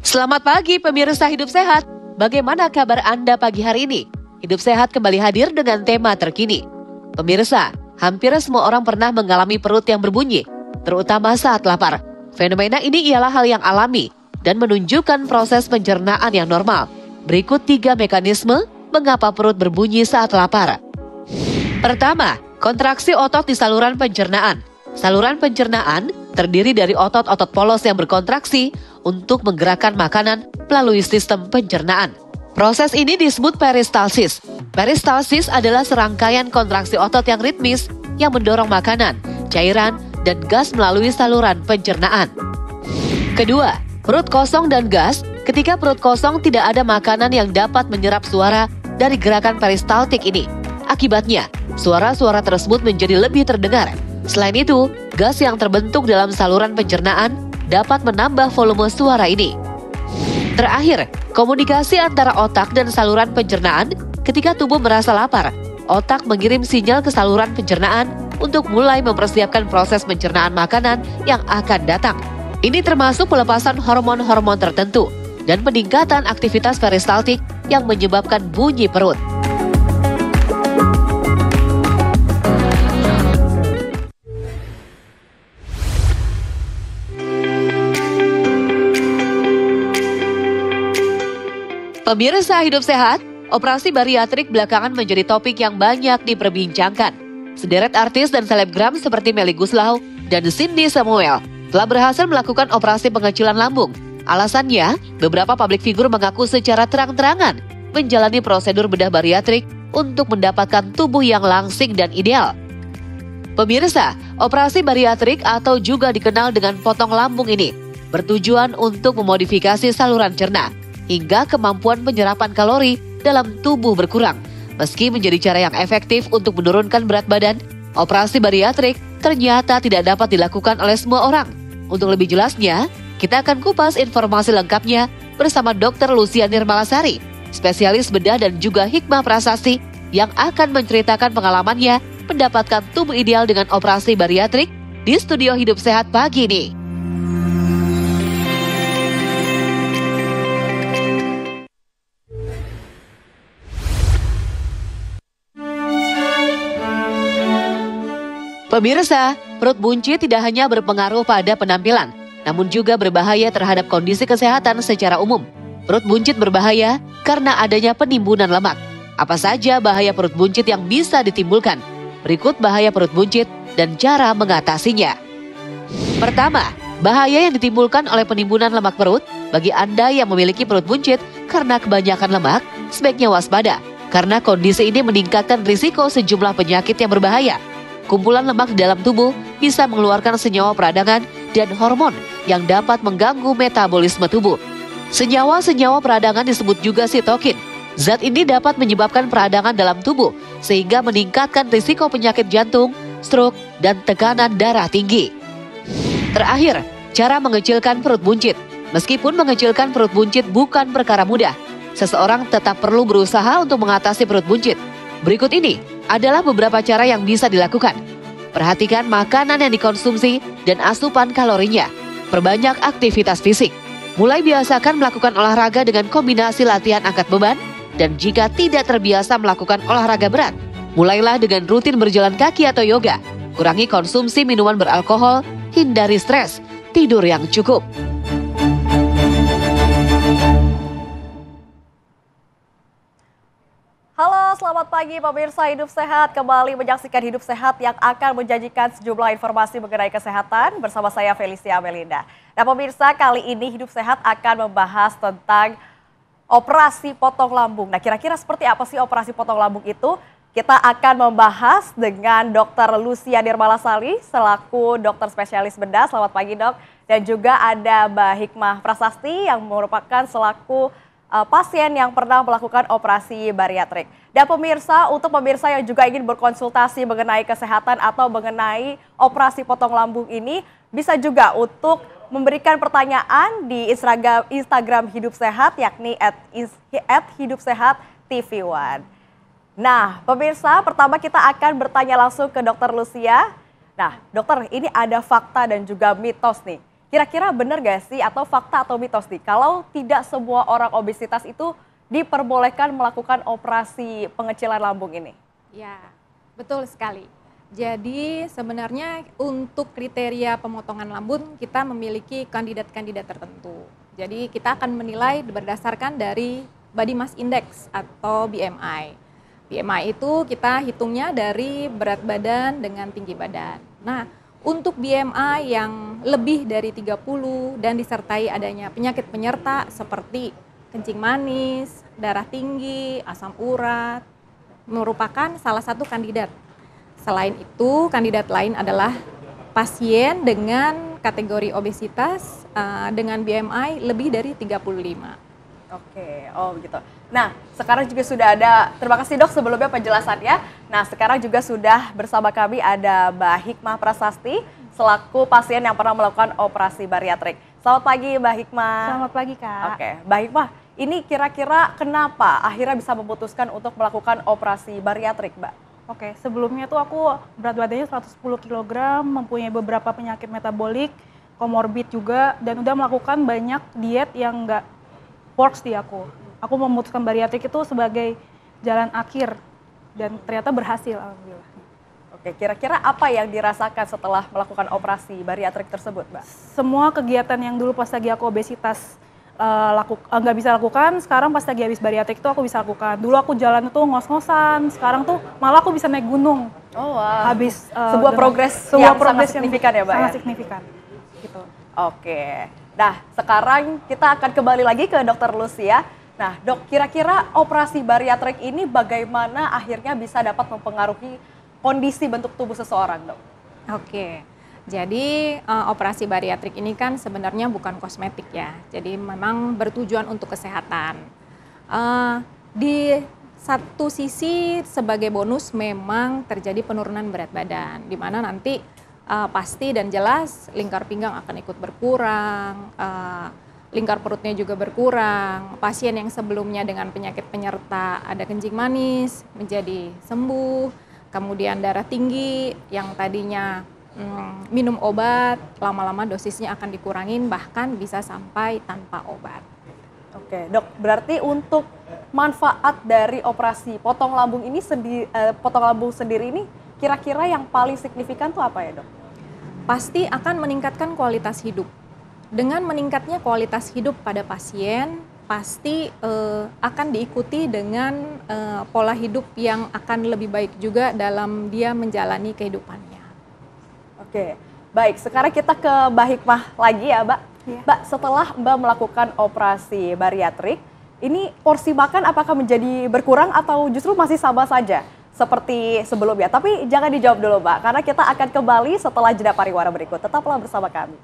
Selamat pagi pemirsa Hidup Sehat. Bagaimana kabar Anda pagi hari ini? Hidup Sehat kembali hadir dengan tema terkini. Pemirsa, hampir semua orang pernah mengalami perut yang berbunyi, terutama saat lapar. Fenomena ini ialah hal yang alami dan menunjukkan proses pencernaan yang normal. Berikut 3 mekanisme mengapa perut berbunyi saat lapar. Pertama, kontraksi otot di saluran pencernaan. Saluran pencernaan terdiri dari otot-otot polos yang berkontraksi untuk menggerakkan makanan melalui sistem pencernaan. Proses ini disebut peristalsis. Peristalsis adalah serangkaian kontraksi otot yang ritmis yang mendorong makanan, cairan, dan gas melalui saluran pencernaan. Kedua, perut kosong dan gas. Ketika perut kosong tidak ada makanan yang dapat menyerap suara dari gerakan peristaltik ini. Akibatnya, suara-suara tersebut menjadi lebih terdengar. Selain itu, gas yang terbentuk dalam saluran pencernaan dapat menambah volume suara ini. Terakhir, komunikasi antara otak dan saluran pencernaan. Ketika tubuh merasa lapar, otak mengirim sinyal ke saluran pencernaan untuk mulai mempersiapkan proses pencernaan makanan yang akan datang. Ini termasuk pelepasan hormon-hormon tertentu dan peningkatan aktivitas peristaltik yang menyebabkan bunyi perut. Pemirsa Hidup Sehat, operasi bariatrik belakangan menjadi topik yang banyak diperbincangkan. Sederet artis dan selebgram seperti Melly Goeslaw dan Cindy Samuel telah berhasil melakukan operasi pengecilan lambung. Alasannya, beberapa publik figur mengaku secara terang-terangan menjalani prosedur bedah bariatrik untuk mendapatkan tubuh yang langsing dan ideal. Pemirsa, operasi bariatrik atau juga dikenal dengan potong lambung ini bertujuan untuk memodifikasi saluran cerna hingga kemampuan penyerapan kalori dalam tubuh berkurang. Meski menjadi cara yang efektif untuk menurunkan berat badan, operasi bariatrik ternyata tidak dapat dilakukan oleh semua orang. Untuk lebih jelasnya, kita akan kupas informasi lengkapnya bersama Dr. Lucia Nirmalasari, spesialis bedah dan juga hikmah prasasti yang akan menceritakan pengalamannya mendapatkan tubuh ideal dengan operasi bariatrik di studio Hidup Sehat pagi ini. Pemirsa, perut buncit tidak hanya berpengaruh pada penampilan, namun juga berbahaya terhadap kondisi kesehatan secara umum. Perut buncit berbahaya karena adanya penimbunan lemak. Apa saja bahaya perut buncit yang bisa ditimbulkan? Berikut bahaya perut buncit dan cara mengatasinya. Pertama, bahaya yang ditimbulkan oleh penimbunan lemak perut. Bagi Anda yang memiliki perut buncit karena kebanyakan lemak, sebaiknya waspada, karena kondisi ini meningkatkan risiko sejumlah penyakit yang berbahaya. Kumpulan lemak di dalam tubuh bisa mengeluarkan senyawa peradangan dan hormon yang dapat mengganggu metabolisme tubuh. Senyawa-senyawa peradangan disebut juga sitokin. Zat ini dapat menyebabkan peradangan dalam tubuh sehingga meningkatkan risiko penyakit jantung, stroke, dan tekanan darah tinggi. Terakhir, cara mengecilkan perut buncit. Meskipun mengecilkan perut buncit bukan perkara mudah, seseorang tetap perlu berusaha untuk mengatasi perut buncit. Berikut ini adalah beberapa cara yang bisa dilakukan. Perhatikan makanan yang dikonsumsi dan asupan kalorinya. Perbanyak aktivitas fisik. Mulai biasakan melakukan olahraga dengan kombinasi latihan angkat beban. Dan jika tidak terbiasa melakukan olahraga berat, mulailah dengan rutin berjalan kaki atau yoga. Kurangi konsumsi minuman beralkohol, hindari stres, tidur yang cukup. Halo, selamat pagi pemirsa Hidup Sehat. Kembali menyaksikan Hidup Sehat yang akan menjanjikan sejumlah informasi mengenai kesehatan bersama saya Felicia Melinda. Nah pemirsa, kali ini Hidup Sehat akan membahas tentang operasi potong lambung. Nah kira-kira seperti apa sih operasi potong lambung itu? Kita akan membahas dengan Dr. Lucia Nirmalasari selaku dokter spesialis bedah. Selamat pagi dok. Dan juga ada Mbak Hikmah Prasasti yang merupakan selaku pasien yang pernah melakukan operasi bariatrik. Dan pemirsa, untuk pemirsa yang juga ingin berkonsultasi mengenai kesehatan atau mengenai operasi potong lambung ini, bisa juga untuk memberikan pertanyaan di Instagram Hidup Sehat, yakni @hidupsehat_tv1. Nah, pemirsa, pertama kita akan bertanya langsung ke Dr. Lucia. Nah, dokter, ini ada fakta dan juga mitos nih kira-kira benar gak sih atau fakta atau mitos nih kalau tidak semua orang obesitas itu diperbolehkan melakukan operasi pengecilan lambung ini? Ya, betul sekali. Jadi sebenarnya untuk kriteria pemotongan lambung kita memiliki kandidat-kandidat tertentu. Jadi kita akan menilai berdasarkan dari body mass index atau BMI. BMI itu kita hitungnya dari berat badan dengan tinggi badan. Nah, untuk BMI yang lebih dari 30 dan disertai adanya penyakit penyerta seperti kencing manis, darah tinggi, asam urat, merupakan salah satu kandidat. Selain itu, kandidat lain adalah pasien dengan kategori obesitas dengan BMI lebih dari 35. Oke, oh begitu. Nah, sekarang juga sudah ada, terima kasih dok sebelumnya penjelasannya. Nah, sekarang juga sudah bersama kami ada Mbak Hikmah Prasasti, selaku pasien yang pernah melakukan operasi bariatrik. Selamat pagi Mbak Hikmah. Selamat pagi Kak. Oke, Mbak Hikmah, ini kira-kira kenapa akhirnya bisa memutuskan untuk melakukan operasi bariatrik, Mbak? Oke, sebelumnya tuh aku berat badannya 110 kg, mempunyai beberapa penyakit metabolik, komorbid juga, dan udah melakukan banyak diet yang nggak works di aku. Aku memutuskan bariatrik itu sebagai jalan akhir, dan ternyata berhasil, alhamdulillah. Oke, kira-kira apa yang dirasakan setelah melakukan operasi bariatrik tersebut, Mbak? Semua kegiatan yang dulu pas lagi aku obesitas nggak bisa lakukan, sekarang pas lagi habis bariatrik itu aku bisa lakukan. Dulu aku jalan itu ngos-ngosan, sekarang tuh malah aku bisa naik gunung. Oh wow. Habis sebuah progres yang sangat signifikan ya, Mbak? Sangat ya? signifikan. Gitu. Oke. Nah, sekarang kita akan kembali lagi ke Dokter Lucia. Nah, Dok, kira-kira operasi bariatrik ini bagaimana akhirnya bisa dapat mempengaruhi kondisi bentuk tubuh seseorang, Dok? Oke. Jadi operasi bariatrik ini kan sebenarnya bukan kosmetik ya, jadi memang bertujuan untuk kesehatan. Di satu sisi sebagai bonus memang terjadi penurunan berat badan, di mana nanti pasti dan jelas lingkar pinggang akan ikut berkurang, lingkar perutnya juga berkurang. Pasien yang sebelumnya dengan penyakit penyerta ada kencing manis menjadi sembuh, kemudian darah tinggi yang tadinya minum obat, lama-lama dosisnya akan dikurangin, bahkan bisa sampai tanpa obat. Oke, Dok, berarti untuk manfaat dari operasi potong lambung ini sendiri ini kira-kira yang paling signifikan tuh apa ya, Dok? Pasti akan meningkatkan kualitas hidup. Dengan meningkatnya kualitas hidup pada pasien, pasti akan diikuti dengan pola hidup yang akan lebih baik juga dalam dia menjalani kehidupannya. Oke, baik. Sekarang kita ke Mbak Hikmah lagi ya, Mbak. Iya. Mbak, setelah Mbak melakukan operasi bariatrik, ini porsi makan apakah menjadi berkurang atau justru masih sama saja seperti sebelumnya? Tapi jangan dijawab dulu, Mbak, karena kita akan kembali setelah jeda pariwara berikut. Tetaplah bersama kami.